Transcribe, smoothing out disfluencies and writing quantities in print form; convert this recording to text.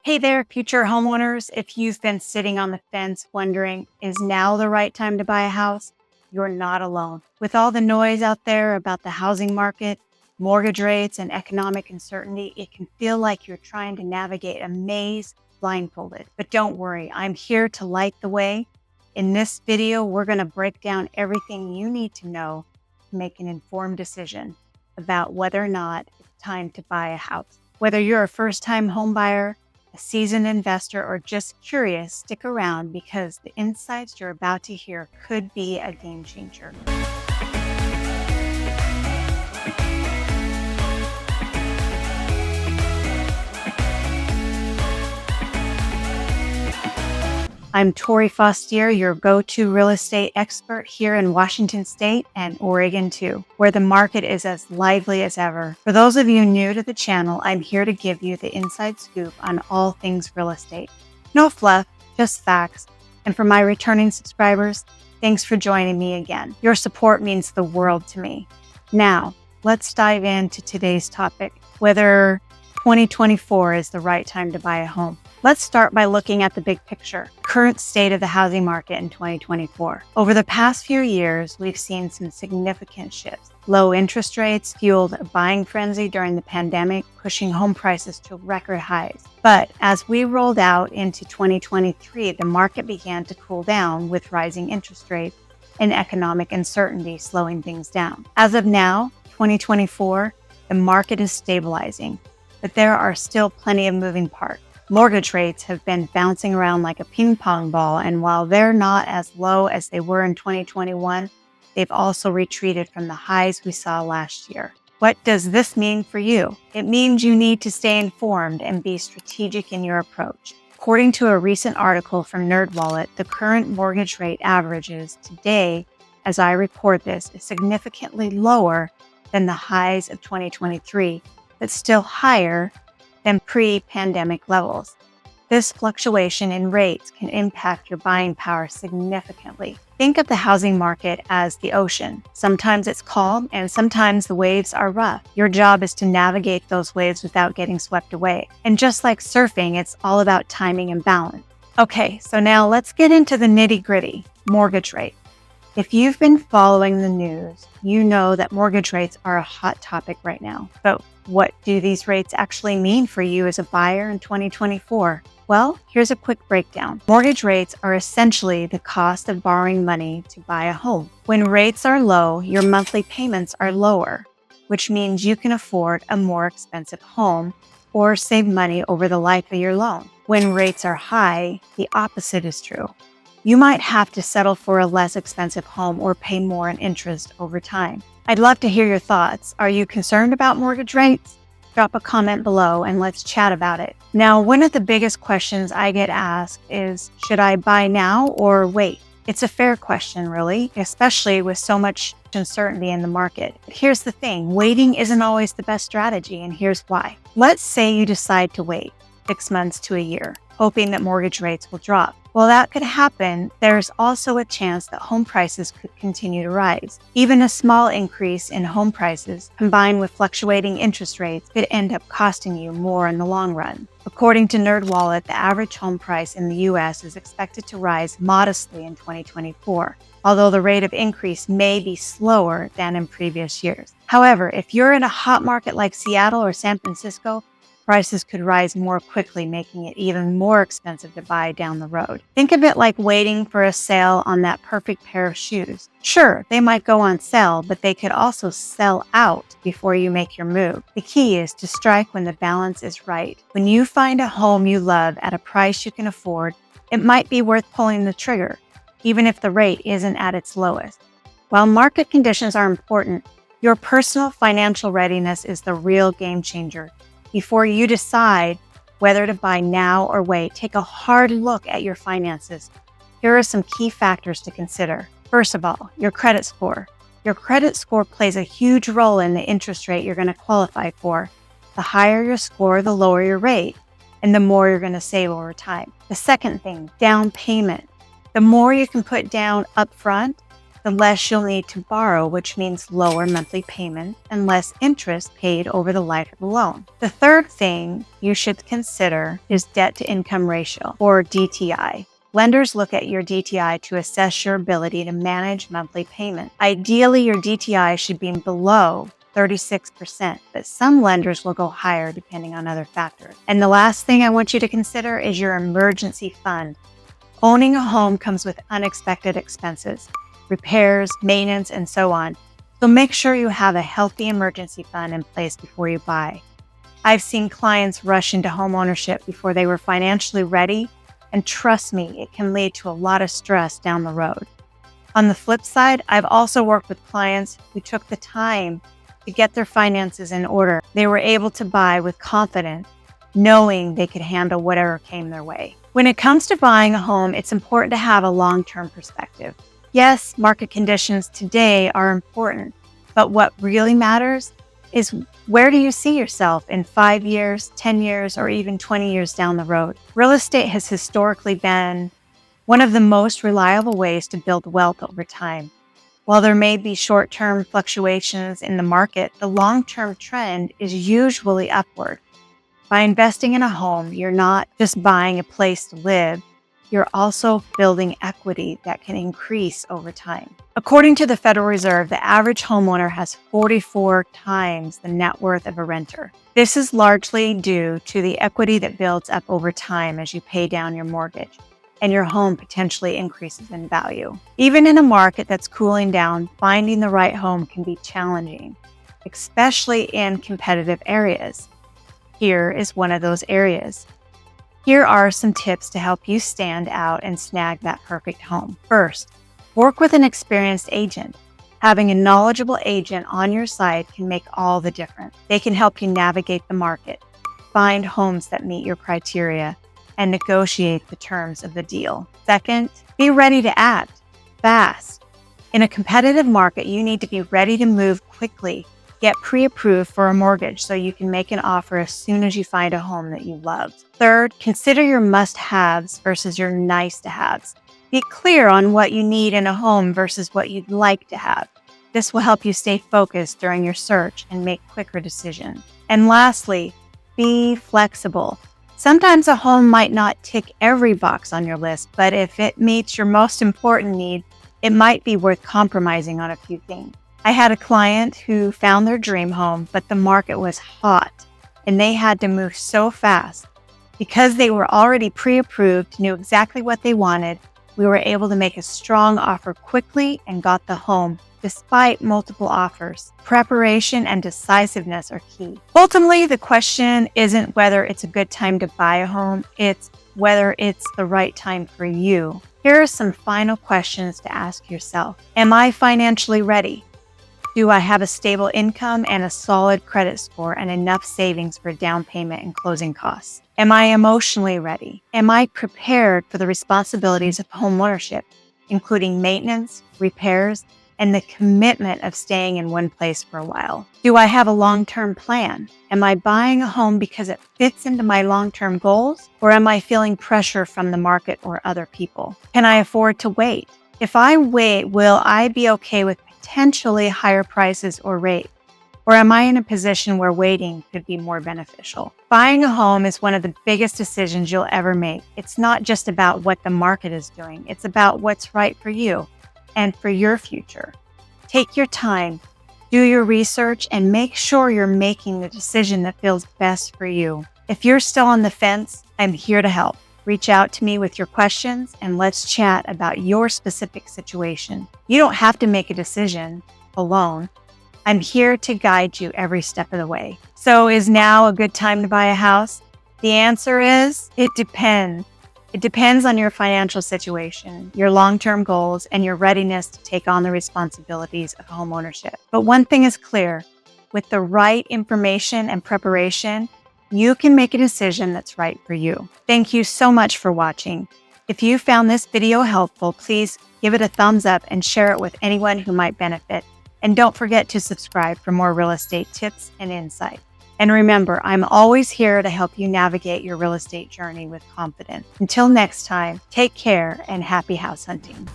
Hey there, future homeowners. If you've been sitting on the fence wondering, is now the right time to buy a house? You're not alone. With all the noise out there about the housing market, mortgage rates, and economic uncertainty, it can feel like you're trying to navigate a maze blindfolded. But don't worry, I'm here to light the way. In this video, we're going to break down everything you need to know to make an informed decision about whether or not it's time to buy a house. Whether you're a first-time home buyer, a seasoned investor, or just curious, stick around because the insights you're about to hear could be a game changer. I'm Tori Fostier, your go-to real estate expert here in Washington State and Oregon too, where the market is as lively as ever. For those of you new to the channel, I'm here to give you the inside scoop on all things real estate. No fluff, just facts. And for my returning subscribers, thanks for joining me again. Your support means the world to me. Now, let's dive into today's topic, whether 2024 is the right time to buy a home. Let's start by looking at the big picture, current state of the housing market in 2024. Over the past few years, we've seen some significant shifts. Low interest rates fueled a buying frenzy during the pandemic, pushing home prices to record highs. But as we rolled out into 2023, the market began to cool down with rising interest rates and economic uncertainty slowing things down. As of now, 2024, the market is stabilizing, but there are still plenty of moving parts. Mortgage rates have been bouncing around like a ping pong ball, and while they're not as low as they were in 2021, they've also retreated from the highs we saw last year. What does this mean for you? It means you need to stay informed and be strategic in your approach. According to a recent article from NerdWallet, the current mortgage rate averages today, as I record this, is significantly lower than the highs of 2023, but still higher than pre-pandemic levels. This fluctuation in rates can impact your buying power significantly. Think of the housing market as the ocean. Sometimes it's calm and sometimes the waves are rough. Your job is to navigate those waves without getting swept away. And just like surfing, it's all about timing and balance. Okay, so now let's get into the nitty-gritty, mortgage rate. If you've been following the news, you know that mortgage rates are a hot topic right now. But what do these rates actually mean for you as a buyer in 2024? Well, here's a quick breakdown. Mortgage rates are essentially the cost of borrowing money to buy a home. When rates are low, your monthly payments are lower, which means you can afford a more expensive home or save money over the life of your loan. When rates are high, the opposite is true. You might have to settle for a less expensive home or pay more in interest over time. I'd love to hear your thoughts. Are you concerned about mortgage rates? Drop a comment below and let's chat about it. Now, one of the biggest questions I get asked is, should I buy now or wait? It's a fair question, really, especially with so much uncertainty in the market. But here's the thing, waiting isn't always the best strategy, and here's why. Let's say you decide to wait 6 months to a year, hoping that mortgage rates will drop. While that could happen, there's also a chance that home prices could continue to rise. Even a small increase in home prices, combined with fluctuating interest rates, could end up costing you more in the long run. According to NerdWallet, the average home price in the U.S. is expected to rise modestly in 2024, although the rate of increase may be slower than in previous years. However, if you're in a hot market like Seattle or San Francisco, prices could rise more quickly, making it even more expensive to buy down the road. Think of it like waiting for a sale on that perfect pair of shoes. Sure, they might go on sale, but they could also sell out before you make your move. The key is to strike when the balance is right. When you find a home you love at a price you can afford, it might be worth pulling the trigger, even if the rate isn't at its lowest. While market conditions are important, your personal financial readiness is the real game changer. Before you decide whether to buy now or wait, take a hard look at your finances. Here are some key factors to consider. First of all, your credit score. Your credit score plays a huge role in the interest rate you're going to qualify for. The higher your score, the lower your rate, and the more you're going to save over time. The second thing, down payment. The more you can put down upfront, the the less you'll need to borrow, which means lower monthly payments and less interest paid over the life of the loan. The third thing you should consider is debt to income ratio, or DTI. Lenders look at your DTI to assess your ability to manage monthly payment. Ideally, your DTI should be below 36%, but some lenders will go higher depending on other factors. And the last thing I want you to consider is your emergency fund. Owning a home comes with unexpected expenses, repairs, maintenance, and so on. So make sure you have a healthy emergency fund in place before you buy. I've seen clients rush into home ownership before they were financially ready, and trust me, it can lead to a lot of stress down the road. On the flip side, I've also worked with clients who took the time to get their finances in order. They were able to buy with confidence, knowing they could handle whatever came their way. When it comes to buying a home, it's important to have a long-term perspective. Yes, market conditions today are important, but what really matters is where do you see yourself in 5 years, 10 years, or even 20 years down the road? Real estate has historically been one of the most reliable ways to build wealth over time. While there may be short-term fluctuations in the market, the long-term trend is usually upward. By investing in a home, you're not just buying a place to live, you're also building equity that can increase over time. According to the Federal Reserve, the average homeowner has 44 times the net worth of a renter. This is largely due to the equity that builds up over time as you pay down your mortgage, and your home potentially increases in value. Even in a market that's cooling down, finding the right home can be challenging, especially in competitive areas. Here is one of those areas. Here are some tips to help you stand out and snag that perfect home. First, work with an experienced agent. Having a knowledgeable agent on your side can make all the difference. They can help you navigate the market, find homes that meet your criteria, and negotiate the terms of the deal. Second, be ready to act fast. In a competitive market, you need to be ready to move quickly. Get pre-approved for a mortgage so you can make an offer as soon as you find a home that you love. Third, consider your must-haves versus your nice-to-haves. Be clear on what you need in a home versus what you'd like to have. This will help you stay focused during your search and make quicker decisions. And lastly, be flexible. Sometimes a home might not tick every box on your list, but if it meets your most important need, it might be worth compromising on a few things. I had a client who found their dream home, but the market was hot and they had to move so fast. Because they were already pre-approved, knew exactly what they wanted, we were able to make a strong offer quickly and got the home despite multiple offers. Preparation and decisiveness are key. Ultimately, the question isn't whether it's a good time to buy a home, it's whether it's the right time for you. Here are some final questions to ask yourself. Am I financially ready? Do I have a stable income and a solid credit score and enough savings for down payment and closing costs? Am I emotionally ready? Am I prepared for the responsibilities of homeownership, including maintenance, repairs, and the commitment of staying in one place for a while? Do I have a long-term plan? Am I buying a home because it fits into my long-term goals, or am I feeling pressure from the market or other people? Can I afford to wait? If I wait, will I be okay with potentially higher prices or rate? Or am I in a position where waiting could be more beneficial? Buying a home is one of the biggest decisions you'll ever make. It's not just about what the market is doing. It's about what's right for you and for your future. Take your time, do your research, and make sure you're making the decision that feels best for you. If you're still on the fence, I'm here to help. Reach out to me with your questions and let's chat about your specific situation. You don't have to make a decision alone. I'm here to guide you every step of the way. So is now a good time to buy a house? The answer is, it depends. It depends on your financial situation, your long-term goals, and your readiness to take on the responsibilities of homeownership. But one thing is clear, with the right information and preparation, you can make a decision that's right for you. Thank you so much for watching. If you found this video helpful, please give it a thumbs up and share it with anyone who might benefit. And don't forget to subscribe for more real estate tips and insight. And remember, I'm always here to help you navigate your real estate journey with confidence. Until next time, take care and happy house hunting.